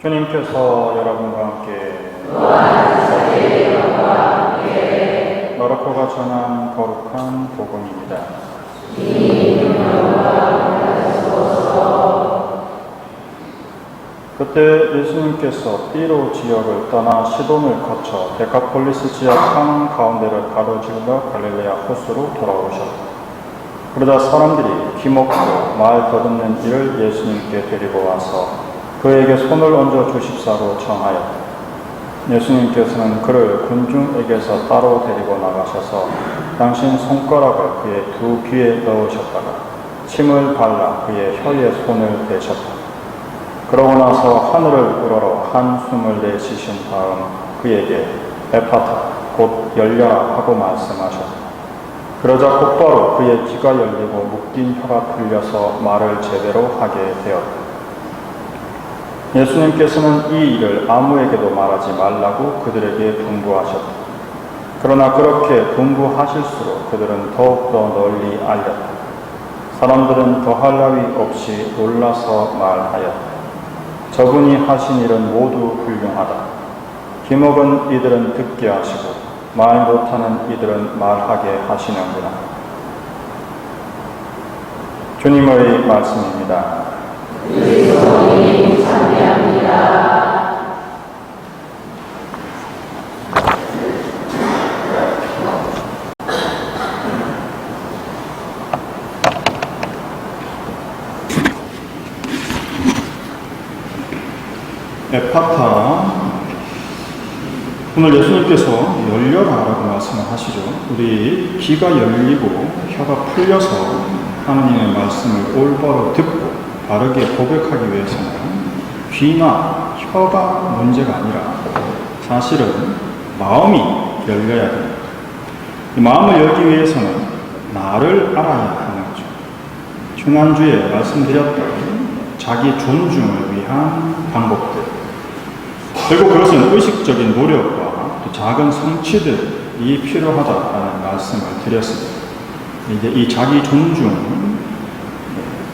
주님께서 여러분과 함께 마르코가 전한 거룩한 복음입니다. 그때 예수님께서 띠로 지역을 떠나 시돈을 거쳐 데카폴리스 지역 한 가운데를 가로질러 갈릴레아 호수로 돌아오셨다. 그러자 사람들이 기먹고 말 더듬는 이를 예수님께 데리고 와서 그에게 손을 얹어 주십사로 청하였다. 예수님께서는 그를 군중에게서 따로 데리고 나가셔서 당신 손가락을 그의 두 귀에 넣으셨다가 침을 발라 그의 혀에 손을 대셨다. 그러고 나서 하늘을 우러러 한숨을 내쉬신 다음 그에게 에파타 곧 열려라 하고 말씀하셨다. 그러자 곧바로 그의 귀가 열리고 묶인 혀가 풀려서 말을 제대로 하게 되었다. 예수님께서는 이 일을 아무에게도 말하지 말라고 그들에게 분부하셨다. 그러나 그렇게 분부하실수록 그들은 더욱더 널리 알렸다. 사람들은 더할 나위 없이 놀라서 말하였다. 저분이 하신 일은 모두 훌륭하다. 기먹은 이들은 듣게 하시고 말 못하는 이들은 말하게 하시는구나. 주님의 말씀입니다. 그리스도님 찬양합니다. 에파타, 오늘 예수님께서 열려라라고 말씀을 하시죠. 우리 귀가 열리고 혀가 풀려서 하나님의 말씀을 올바로 듣고 바르게 고백하기 위해서는 귀나 혀가 문제가 아니라 사실은 마음이 열려야 됩니다. 이 마음을 열기 위해서는 나를 알아야 하는 거죠. 지난주에 말씀드렸던 자기 존중을 위한 방법들, 결국 그것은 의식적인 노력과 또 작은 성취들이 필요하다라는 말씀을 드렸습니다. 이제 이 자기 존중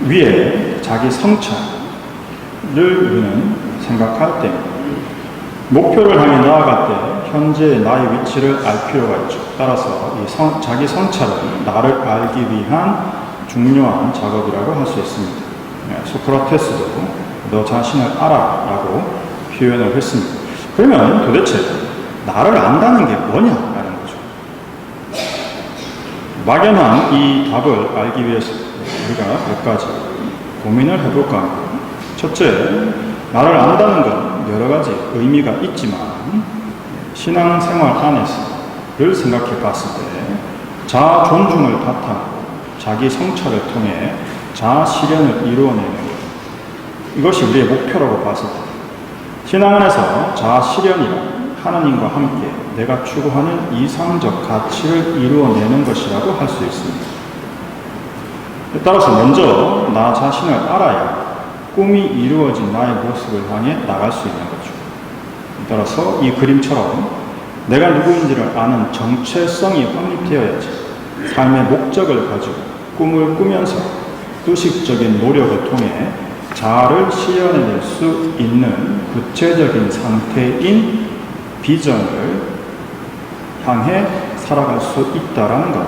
위에 자기 성찰을 우리는 생각할 때 목표를 향해 나아갈 때 현재의 나의 위치를 알 필요가 있죠. 따라서 이 자기 성찰은 나를 알기 위한 중요한 작업이라고 할 수 있습니다. 소크라테스도 너 자신을 알아라고 표현을 했습니다. 그러면 도대체 나를 안다는 게 뭐냐라는 거죠. 막연한 이 답을 알기 위해서 우리가 몇 가지 고민을 해볼까 합니다. 첫째, 나를 안다는 건 여러 가지 의미가 있지만 신앙생활 안에서 늘 생각해 봤을 때 자아 존중을 바탕으로 자기 성찰을 통해 자아 실현을 이루어내는 것, 이것이 우리의 목표라고 봤을 때 신앙 안에서 자아 실현이란 하나님과 함께 내가 추구하는 이상적 가치를 이루어내는 것이라고 할 수 있습니다. 따라서 먼저 나 자신을 알아야 꿈이 이루어진 나의 모습을 향해 나갈 수 있는 거죠. 따라서 이 그림처럼 내가 누구인지를 아는 정체성이 확립되어야지 삶의 목적을 가지고 꿈을 꾸면서 의식적인 노력을 통해 자아를 실현해낼 수 있는 구체적인 상태인 비전을 향해 살아갈 수 있다라는 것.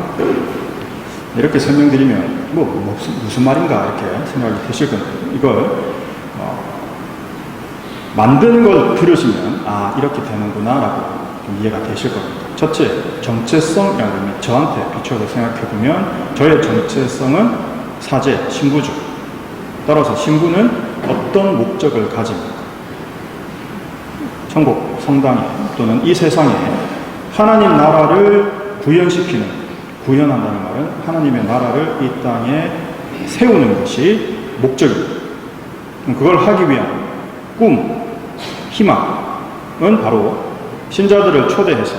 이렇게 설명드리면 무슨 말인가 이렇게 생각이 드실 겁니다. 이걸 만드는 걸 들으시면 이렇게 되는구나 라고 좀 이해가 되실 겁니다. 첫째, 정체성이라는 의미, 저한테 비춰서 생각해보면 저의 정체성은 사제, 신부죠. 따라서 신부는 어떤 목적을 가집니까? 천국, 성당에 또는 이 세상에 하나님 나라를 구현한다는 말은 하나님의 나라를 이 땅에 세우는 것이 목적입니다. 그걸 하기 위한 꿈, 희망은 바로 신자들을 초대해서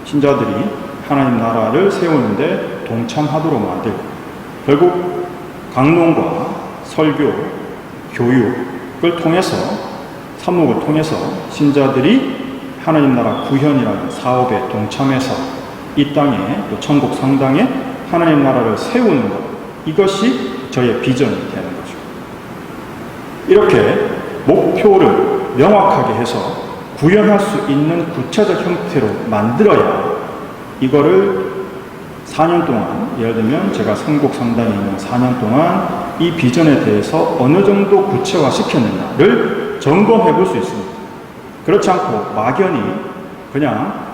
신자들이 하나님 나라를 세우는데 동참하도록 만들고, 결국 강론과 설교, 교육을 통해서, 삽목을 통해서 신자들이 하나님 나라 구현이라는 사업에 동참해서 이 땅에, 또 천국 성당에 하나님 나라를 세우는 것, 이것이 저의 비전이 되는 거죠. 이렇게 목표를 명확하게 해서 구현할 수 있는 구체적 형태로 만들어야 이거를 4년 동안, 예를 들면 제가 선곡 상담에 있는 4년 동안 이 비전에 대해서 어느 정도 구체화 시켰느냐를 점검해 볼 수 있습니다. 그렇지 않고 막연히 그냥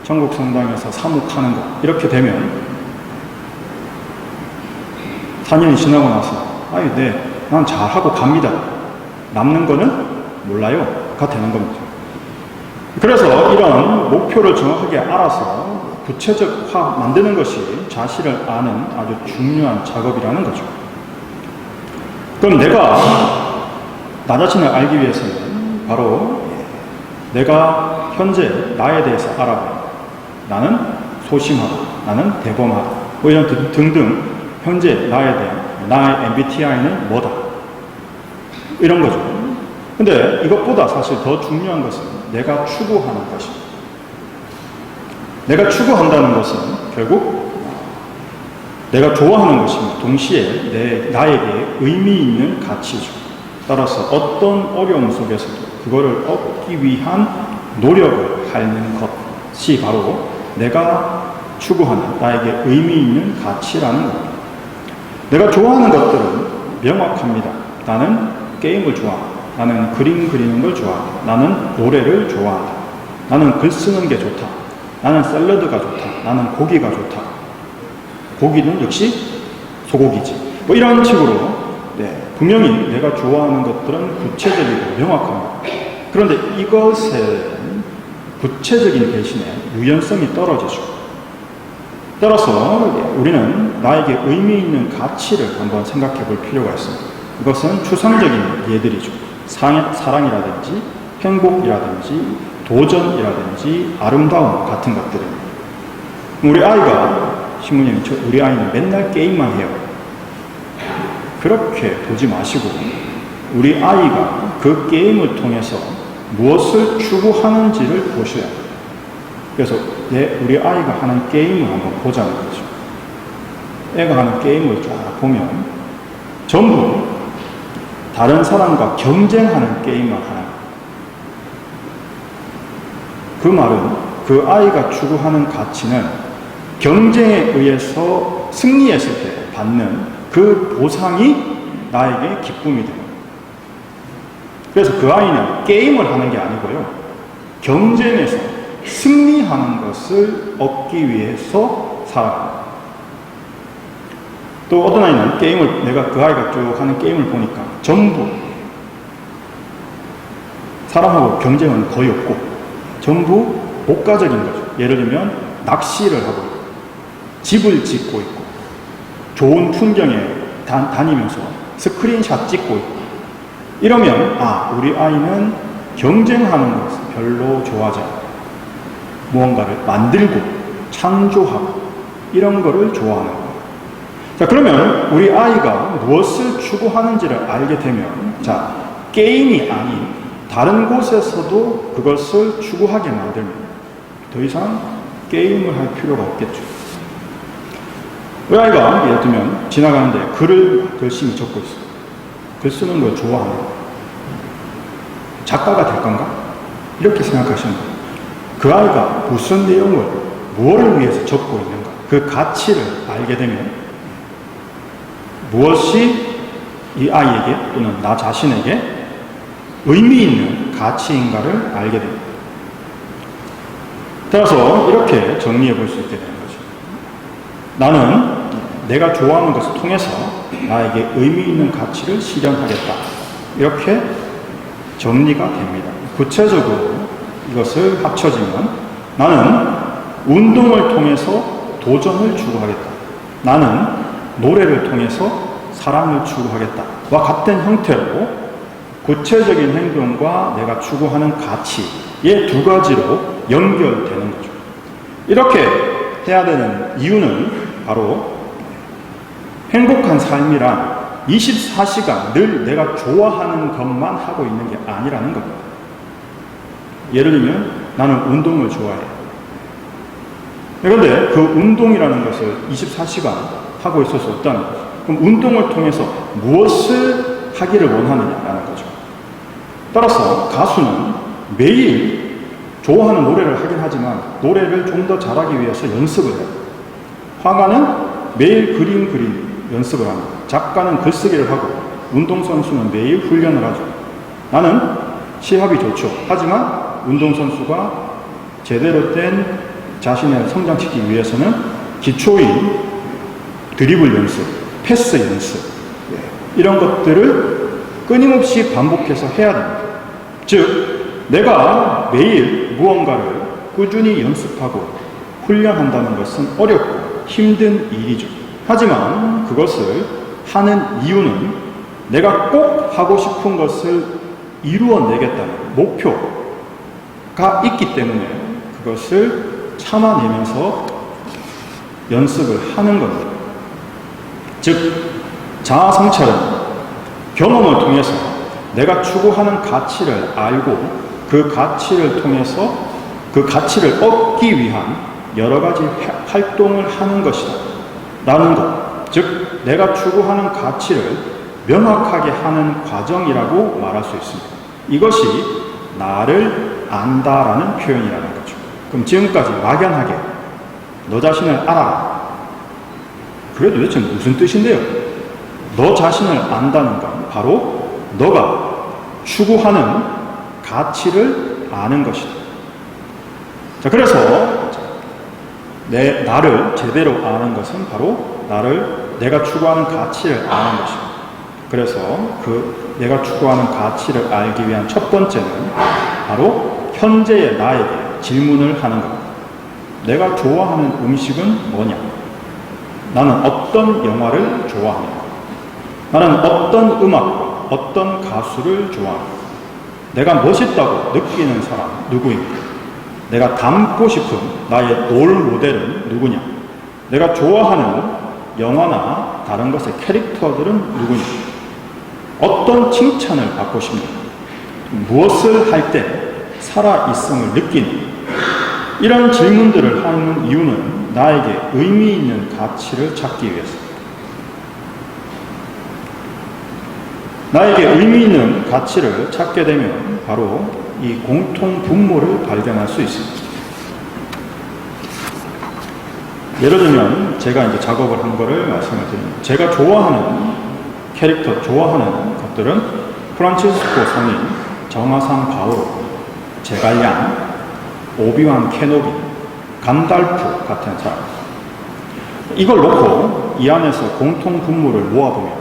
전국 성당에서 사묵하는 것 이렇게 되면 4년이 지나고 나서 난 잘하고 갑니다. 남는 거는 몰라요.가 되는 겁니다. 그래서 이런 목표를 정확하게 알아서 구체적화 만드는 것이 자신을 아는 아주 중요한 작업이라는 거죠. 그럼 내가 나 자신을 알기 위해서는 바로 내가 현재 나에 대해서 알아보고 나는 소심하다, 나는 대범하다, 뭐 이런 등등 현재 나에 대한 나의 MBTI는 뭐다 이런 거죠. 근데 이것보다 사실 더 중요한 것은 내가 추구하는 것입니다. 내가 추구한다는 것은 결국 내가 좋아하는 것입니다. 동시에 나에게 의미 있는 가치죠. 따라서 어떤 어려움 속에서도 그거를 얻기 위한 노력을 하는 것이 바로 내가 추구하는 나에게 의미 있는 가치라는 겁니다. 내가 좋아하는 것들은 명확합니다. 나는 게임을 좋아한다. 나는 그림 그리는 걸 좋아한다. 나는 노래를 좋아한다. 나는 글 쓰는 게 좋다. 나는 샐러드가 좋다. 나는 고기가 좋다. 고기는 역시 소고기지. 뭐 이런 식으로 분명히 내가 좋아하는 것들은 구체적이고 명확합니다. 그런데 이것은 구체적인 대신에 유연성이 떨어지죠. 따라서 우리는 나에게 의미 있는 가치를 한번 생각해 볼 필요가 있습니다. 이것은 추상적인 예들이죠. 사랑이라든지 행복이라든지 도전이라든지 아름다움 같은 것들입니다. 우리 아이가 신부님, 우리 아이는 맨날 게임만 해요. 그렇게 보지 마시고 우리 아이가 그 게임을 통해서 무엇을 추구하는지를 보셔야 돼요. 그래서 우리 아이가 하는 게임을 한번 보자는 거죠. 애가 하는 게임을 쫙 보면 전부 다른 사람과 경쟁하는 게임만 하는 그 말은 그 아이가 추구하는 가치는 경쟁에 의해서 승리했을 때 받는 그 보상이 나에게 기쁨이 되는 거예요. 그래서 그 아이는 게임을 하는 게 아니고요. 경쟁에서 승리하는 것을 얻기 위해서 살아갑니다. 또 어떤 아이는 내가 그 아이가 쭉 하는 게임을 보니까 전부 사람하고 경쟁은 거의 없고 전부 복가적인 거죠. 예를 들면 낚시를 하고 있고 집을 짓고 있고 좋은 풍경에 다니면서 스크린샷 찍고 있고 이러면 우리 아이는 경쟁하는 것을 별로 좋아하지 않아요. 무언가를 만들고 창조하고 이런 거를 좋아하는 거예요. 자, 그러면 우리 아이가 무엇을 추구하는지를 알게 되면 게임이 아닌 다른 곳에서도 그것을 추구하게 만들면 더 이상 게임을 할 필요가 없겠죠. 우리 아이가 예를 들면 지나가는데 글을 열심히 적고 있어요. 글 쓰는 걸 좋아하는 거예요. 작가가 될 건가? 이렇게 생각하시는 거예요. 그 아이가 무슨 내용을 무엇을 위해서 적고 있는가? 그 가치를 알게 되면 무엇이 이 아이에게 또는 나 자신에게 의미 있는 가치인가를 알게 됩니다. 따라서 이렇게 정리해 볼 수 있게 되는 거죠. 나는 내가 좋아하는 것을 통해서 나에게 의미 있는 가치를 실현하겠다. 이렇게 정리가 됩니다. 구체적으로 이것을 합쳐지면 나는 운동을 통해서 도전을 추구하겠다. 나는 노래를 통해서 사랑을 추구하겠다와 같은 형태로 구체적인 행동과 내가 추구하는 가치의 두 가지로 연결되는 거죠. 이렇게 해야 되는 이유는 바로 행복한 삶이란 24시간 늘 내가 좋아하는 것만 하고 있는 게 아니라는 겁니다. 예를 들면 나는 운동을 좋아해요. 그런데 그 운동이라는 것을 24시간 하고 있을 수 없다는 거죠. 그럼 운동을 통해서 무엇을 하기를 원하느냐라는 거죠. 따라서 가수는 매일 좋아하는 노래를 하긴 하지만 노래를 좀 더 잘하기 위해서 연습을 해요. 화가는 매일 그림 연습을 합니다. 작가는 글쓰기를 하고 운동선수는 매일 훈련을 하죠. 나는 시합이 좋죠. 하지만 운동선수가 제대로 된 자신을 성장시키기 위해서는 기초인 드리블 연습, 패스 연습 이런 것들을 끊임없이 반복해서 해야 됩니다. 즉 내가 매일 무언가를 꾸준히 연습하고 훈련한다는 것은 어렵고 힘든 일이죠. 하지만 그것을 하는 이유는 내가 꼭 하고 싶은 것을 이루어내겠다는 목표가 있기 때문에 그것을 참아내면서 연습을 하는 겁니다. 즉 자아성찰은 경험을 통해서 내가 추구하는 가치를 알고 그 가치를 통해서 그 가치를 얻기 위한 여러 가지 활동을 하는 것이다 라는 것, 즉 내가 추구하는 가치를 명확하게 하는 과정이라고 말할 수 있습니다. 이것이 나를 안다라는 표현이라는 거죠. 그럼 지금까지 막연하게 너 자신을 알아라. 그게 도대체 무슨 뜻인데요? 너 자신을 안다는 건 바로 너가 추구하는 가치를 아는 것이다. 자, 그래서 나를 제대로 아는 것은 바로 내가 추구하는 가치를 아는 것입니다. 그래서 내가 추구하는 가치를 알기 위한 첫 번째는 바로 현재의 나에게 질문을 하는 겁니다. 내가 좋아하는 음식은 뭐냐? 나는 어떤 영화를 좋아하냐? 나는 어떤 음악과 어떤 가수를 좋아하냐? 내가 멋있다고 느끼는 사람 누구인가? 내가 닮고 싶은 나의 롤 모델은 누구냐? 내가 좋아하는 영화나 다른 것의 캐릭터들은 누구냐? 어떤 칭찬을 받고 싶냐? 무엇을 할 때 살아있음을 느끼는 이런 질문들을 하는 이유는 나에게 의미 있는 가치를 찾기 위해서. 나에게 의미 있는 가치를 찾게 되면 바로 이 공통 분모를 발견할 수 있습니다. 예를 들면 제가 이제 작업을 한 거를 말씀을 드립니다. 제가 좋아하는 캐릭터, 좋아하는 것들은 프란치스코 성인, 정화산 바오로, 제갈량, 오비완 케노비, 간달프 같은 사람. 이걸 놓고 이 안에서 공통 분모를 모아보면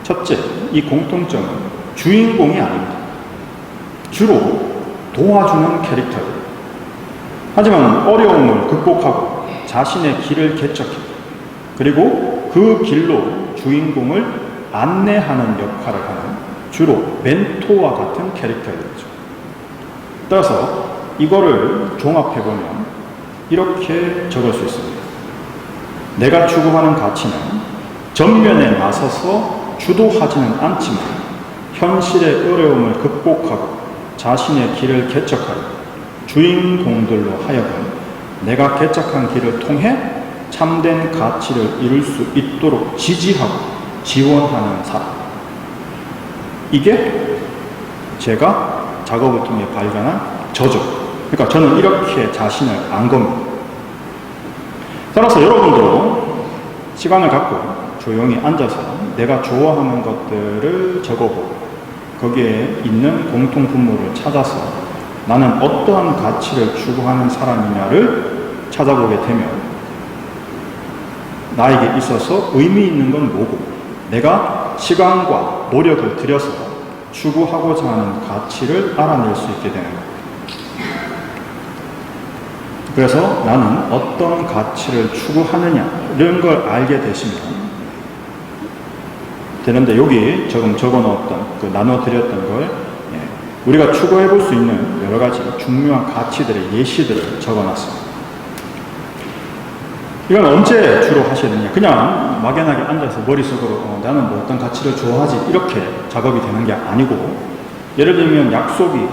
첫째, 이 공통점은 주인공이 아닙니다. 주로 도와주는 캐릭터들. 하지만 어려움을 극복하고 자신의 길을 개척해 그리고 그 길로 주인공을 안내하는 역할을 하는 주로 멘토와 같은 캐릭터들이죠. 따라서 이거를 종합해보면 이렇게 적을 수 있습니다. 내가 추구하는 가치는 전면에 나서서 주도하지는 않지만 현실의 어려움을 극복하고 자신의 길을 개척하여 주인공들로 하여금 내가 개척한 길을 통해 참된 가치를 이룰 수 있도록 지지하고 지원하는 사람. 이게 제가 작업을 통해 발견한 저죠. 그러니까 저는 이렇게 자신을 안 겁니다. 따라서 여러분도 시간을 갖고 조용히 앉아서 내가 좋아하는 것들을 적어보고 거기에 있는 공통분모를 찾아서 나는 어떠한 가치를 추구하는 사람이냐를 찾아보게 되면 나에게 있어서 의미 있는 건 뭐고 내가 시간과 노력을 들여서 추구하고자 하는 가치를 알아낼 수 있게 되는 겁니다. 그래서 나는 어떤 가치를 추구하느냐 이런 걸 알게 되는데 여기 조금 적어놓았던 나눠드렸던 걸 우리가 추구해 볼 수 있는 여러 가지 중요한 가치들의 예시들을 적어놨습니다. 이건 언제 주로 하시느냐? 그냥 막연하게 앉아서 머릿속으로 나는 뭐 어떤 가치를 좋아하지 이렇게 작업이 되는 게 아니고 예를 들면 약속이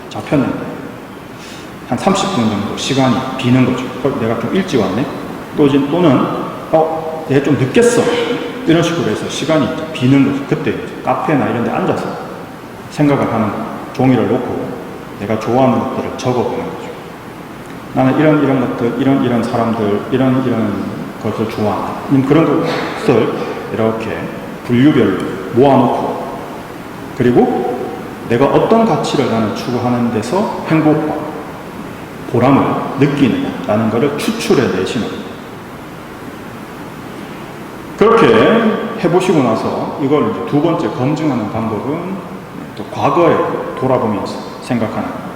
잡혔는데 한 30분 정도 시간이 비는 거죠. 내가 좀 일찍 왔네? 또는 내가 좀 늦겠어. 이런 식으로 해서 시간이 비는 거죠. 그때 카페나 이런 데 앉아서 생각을 하는 거. 종이를 놓고 내가 좋아하는 것들을 적어보는 거죠. 나는 이런 것들, 이런 사람들, 이런 것을 좋아한다. 그런 것을 이렇게 분류별로 모아놓고, 그리고 내가 어떤 가치를 나는 추구하는 데서 행복과 보람을 느끼느냐라는 것을 추출해내시는 거예요. 그렇게 해보시고 나서 이걸 이제 두 번째 검증하는 방법은 또 과거에 돌아보면서 생각하는 거예요.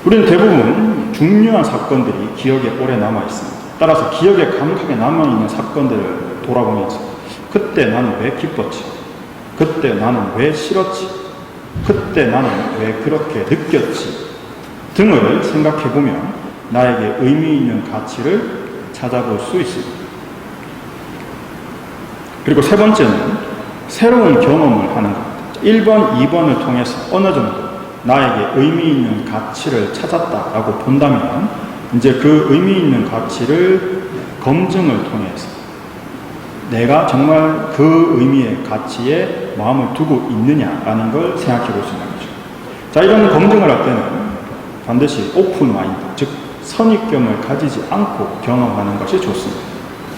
우리는 대부분 중요한 사건들이 기억에 오래 남아있습니다. 따라서 기억에 강하게 남아있는 사건들을 돌아보면서 그때 나는 왜 기뻤지? 그때 나는 왜 싫었지? 그때 나는 왜 그렇게 느꼈지? 등을 생각해보면 나에게 의미 있는 가치를 찾아볼 수 있습니다. 그리고 세 번째는 새로운 경험을 하는 것. 1번, 2번을 통해서 어느 정도 나에게 의미 있는 가치를 찾았다라고 본다면 이제 그 의미 있는 가치를 검증을 통해서 내가 정말 그 의미의 가치에 마음을 두고 있느냐라는 걸 생각해 볼 수 있는 거죠. 자, 이런 검증을 할 때는 반드시 오픈 마인드, 즉 선입견을 가지지 않고 경험하는 것이 좋습니다.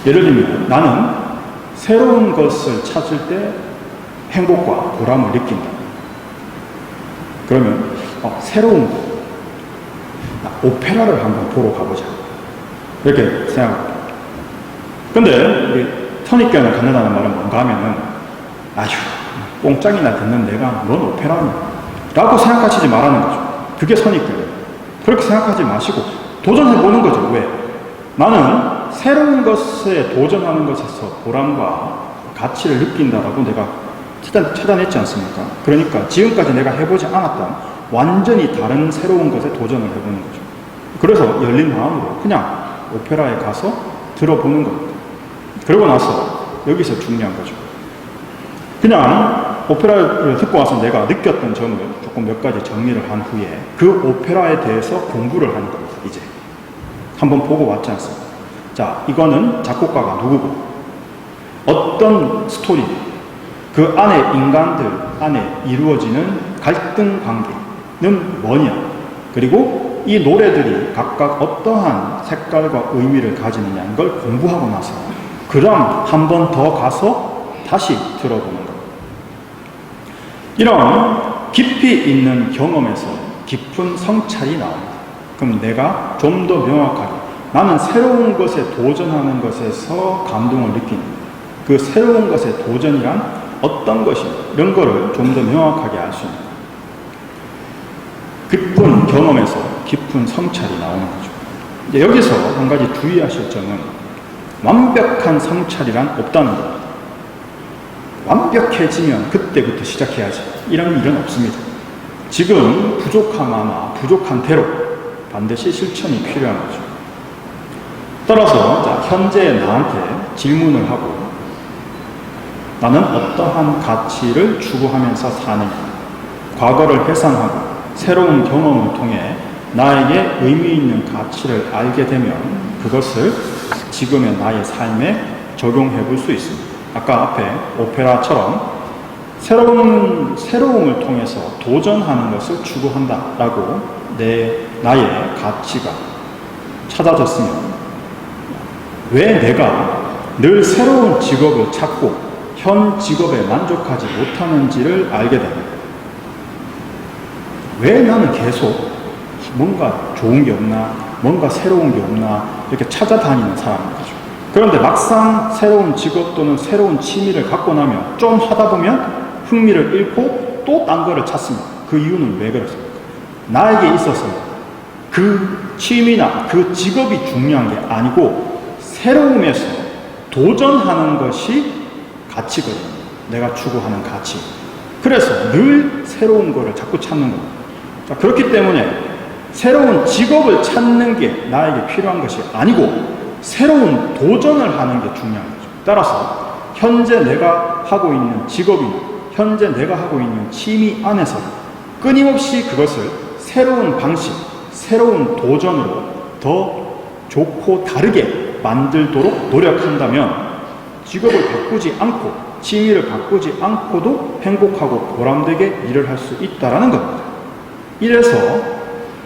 예를 들면 나는 새로운 것을 찾을 때 행복과 보람을 느낀다. 그러면 새로운 것, 오페라를 한번 보러 가보자. 이렇게 생각합니다. 근데 선입견을 갖는다는 말은 뭔가 하면은 아휴 뽕짝이나 듣는 내가 뭔 오페라냐 라고 생각하시지 말라는 거죠. 그게 선입견이에요. 그렇게 생각하지 마시고 도전해보는 거죠. 왜? 나는 새로운 것에 도전하는 것에서 보람과 가치를 느낀다라고 내가 찾아냈지 않습니까? 그러니까 지금까지 내가 해보지 않았던 완전히 다른 새로운 것에 도전을 해보는 거죠. 그래서 열린 마음으로 그냥 오페라에 가서 들어보는 겁니다. 그러고 나서 여기서 중요한 거죠. 그냥 오페라를 듣고 와서 내가 느꼈던 점을 조금 몇 가지 정리를 한 후에 그 오페라에 대해서 공부를 하는 겁니다. 이제 한번 보고 왔지 않습니까? 자, 이거는 작곡가가 누구고 어떤 스토리, 그 안에 인간들 안에 이루어지는 갈등 관계는 뭐냐, 그리고 이 노래들이 각각 어떠한 색깔과 의미를 가지느냐는 걸 공부하고 나서 그럼 한 번 더 가서 다시 들어보는 것. 이런 깊이 있는 경험에서 깊은 성찰이 나옵니다. 그럼 내가 좀 더 명확하게 나는 새로운 것에 도전하는 것에서 감동을 느끼는 그 새로운 것의 도전이란 어떤 것인가 이런 거를 좀 더 명확하게 알 수 있는 깊은 경험에서 깊은 성찰이 나오는 거죠. 이제 여기서 한 가지 주의하실 점은 완벽한 성찰이란 없다는 겁니다. 완벽해지면 그때부터 시작해야지 이런 일은 없습니다. 지금 부족한 대로 반드시 실천이 필요한 거죠. 따라서 현재 나한테 질문을 하고 나는 어떠한 가치를 추구하면서 사느냐, 과거를 회상하고 새로운 경험을 통해 나에게 의미 있는 가치를 알게 되면 그것을 지금의 나의 삶에 적용해 볼 수 있습니다. 아까 앞에 오페라처럼 새로움을 통해서 도전하는 것을 추구한다라고 나의 가치가 찾아졌으면 왜 내가 늘 새로운 직업을 찾고 현 직업에 만족하지 못하는지를 알게 됩니다. 왜 나는 계속 뭔가 좋은 게 없나, 뭔가 새로운 게 없나 이렇게 찾아다니는 사람인 거죠. 그런데 막상 새로운 직업 또는 새로운 취미를 갖고 나면 좀 하다 보면 흥미를 잃고 또 딴 거를 찾습니다. 그 이유는 왜 그렇습니까? 나에게 있어서 그 취미나 그 직업이 중요한 게 아니고 새로움에서 도전하는 것이 가치거든요. 내가 추구하는 가치. 그래서 늘 새로운 거를 자꾸 찾는 겁니다. 자, 그렇기 때문에 새로운 직업을 찾는 게 나에게 필요한 것이 아니고 새로운 도전을 하는 게 중요한 거죠. 따라서 현재 내가 하고 있는 직업이나 현재 내가 하고 있는 취미 안에서 끊임없이 그것을 새로운 방식, 새로운 도전으로 더 좋고 다르게 만들도록 노력한다면 직업을 바꾸지 않고 취미를 바꾸지 않고도 행복하고 보람되게 일을 할 수 있다라는 겁니다. 이래서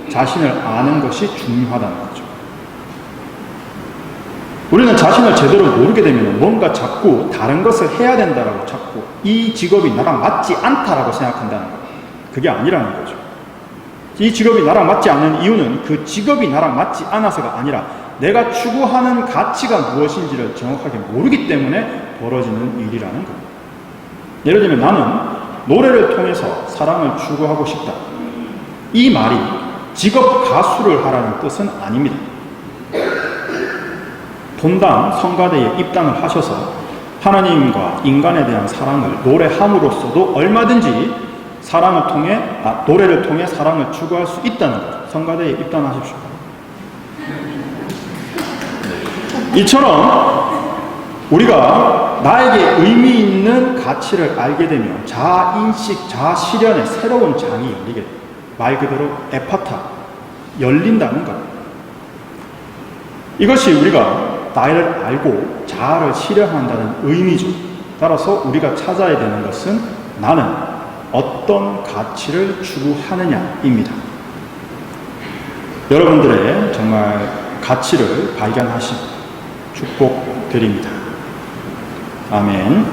자신을 아는 것이 중요하다는 거죠. 우리는 자신을 제대로 모르게 되면 뭔가 자꾸 다른 것을 해야 된다라고 자꾸 이 직업이 나랑 맞지 않다라고 생각한다는 거예요. 그게 아니라는 거죠. 이 직업이 나랑 맞지 않는 이유는 그 직업이 나랑 맞지 않아서가 아니라 내가 추구하는 가치가 무엇인지를 정확하게 모르기 때문에 벌어지는 일이라는 겁니다. 예를 들면 나는 노래를 통해서 사랑을 추구하고 싶다. 이 말이 직업 가수를 하라는 뜻은 아닙니다. 본당 성가대에 입당을 하셔서 하나님과 인간에 대한 사랑을 노래함으로써도 얼마든지 노래를 통해 사랑을 추구할 수 있다는 것. 성가대에 입당하십시오. 이처럼 우리가 나에게 의미 있는 가치를 알게 되면 자아인식, 자아실현의 새로운 장이 열리게 됩니다. 말 그대로 에파타, 열린다는 것. 이것이 우리가 나를 알고 자아를 실현한다는 의미죠. 따라서 우리가 찾아야 되는 것은 나는 어떤 가치를 추구하느냐입니다. 여러분들의 정말 가치를 발견하시고 축복드립니다. 아멘.